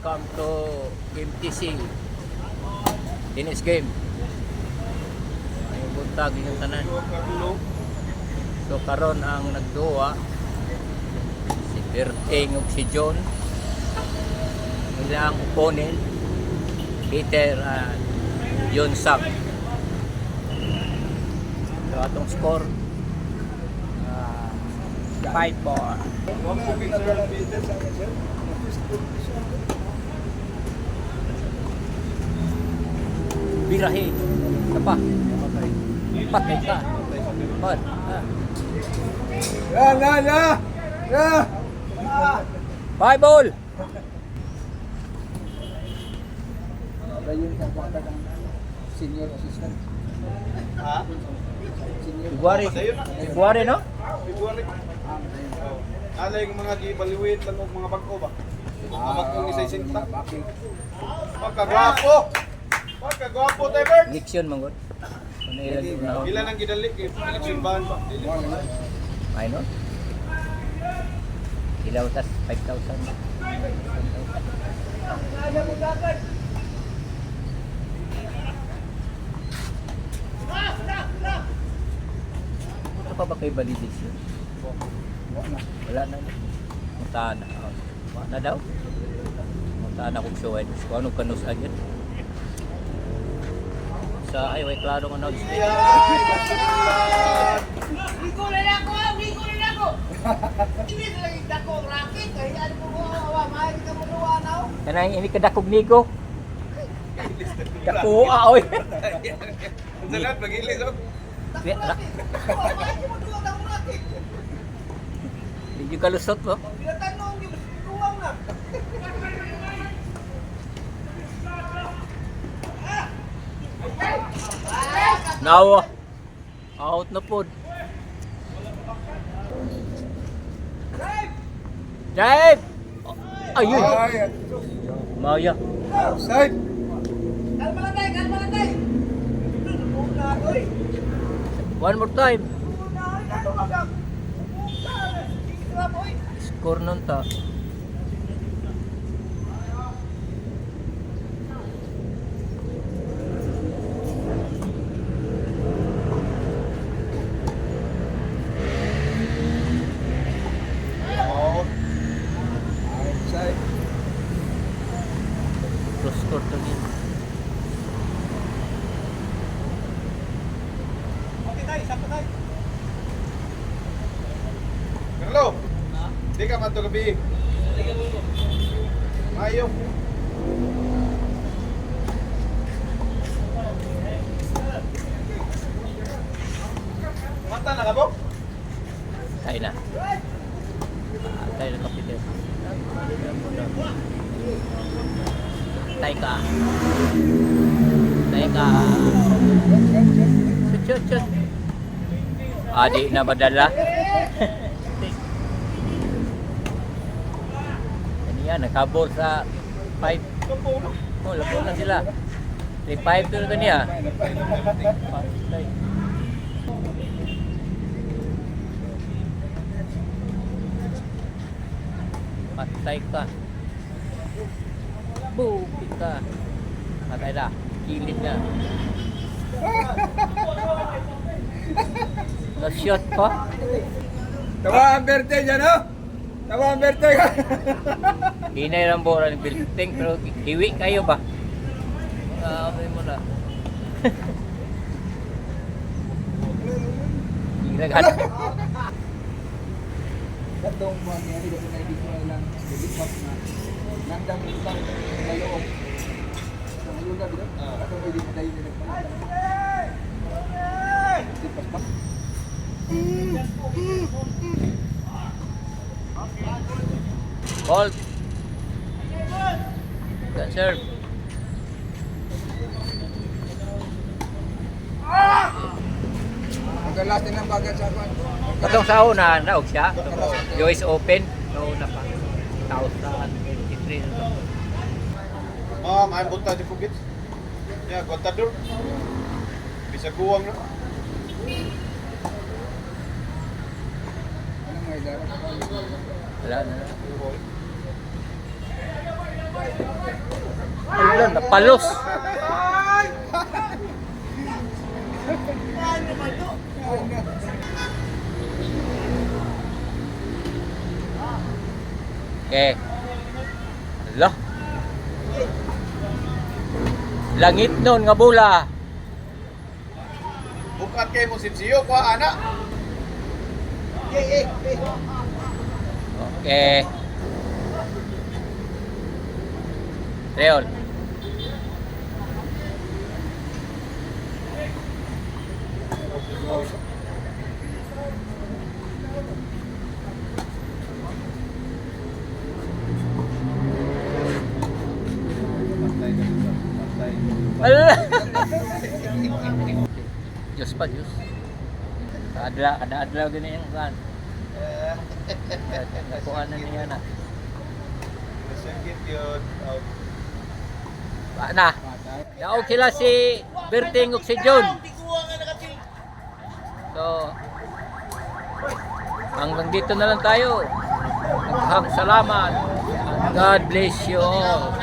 Welcome to Game TC. Tennis game. Ay buntag yung tanan. So karon ang nagduwa si Berting ug si John. Ilang opponent Peter at Yon Sak. So atong score 5-4. Birahe. Apa? Patay ka. Pat. Ya. Bye ball. Ayun sa kwarta ng senior assistant. Ha? February no? February. Alay yung mga gibaliwit lang og mga bangko ba? Mga bangko ni sa sinta. Pagkagwapo. Pagkagwapo tayo, Bert. Election man gud. Ano ilan na? Ilan ang gidalik election ban ba? Ay no? Ilaw tas 5,000. Ano pa ba kay Balidis yun? Wala na. Mutahan na. Wala na daw. Mutahan na kung suwain. Kung anong kanus agad. Sa ay, way klaro nga na-display. Ligo na ako! Hindi na lang dako ang racket. Kaya ano po awa, mahal ka mo luwa na ako. Kanang ini kadakog nigo. Dako oy. Sa lahat magilis oh. Mahal ka mo luwa na ang racket. Hindi ka lusot mo. Pinatanong yung luwang na. Now, out na po. Dave! Ayun! Maya. Side. Kalma lang tay! Una oy! One more time. Una oy! Ano magam? Una oy! Score nun ta. Side. Cross score to niya. Okay tay, sakto tay. Hello. Di ka man to gabi. Mayo. Mata na ka po? Tayo na. Tayo na kapitid. Tayo ka. Tayo ka. Chut. Adi na badala. Yan, naghabol sa 5. Oh, labo na sila. 3-5 to na niya. Patay. Patay ka. Buki ka. Patay na. Kilid na. Na-shot pa. Tawa ang berte dyan, no? Tawa ang berte ka. Hinay lang bola ng building pero hiwi kayo ba? Okay mo na. Ginagal. Katong mangyari dito na hindi ko lang delipap na nandang lang na loob. Sa ngayon na dito, katong pwede na tayo nagpalit. Tipas pa. Ball. Good serve. Hanggang lahat ng bagat sa kwan. Katong sa una, naog siya. US Open. Nauna pa. 2023. Main bunta di Pugit. Ya, Contador. Bisa guwang na. Anong may darat? Wala na. Ayun, napalos. Okay. Hala. Langit nun nga bula. Bukat kayo mo sinsiyo ko anak. Okay. Reol. Hala. Diyos pa, Diyos. Kada-adlaw din yung kan. Nakuha na niya na. Na. Naog sila si Berting ug si John. So, hanggang dito na lang tayo. Maghang salamat. God bless you all.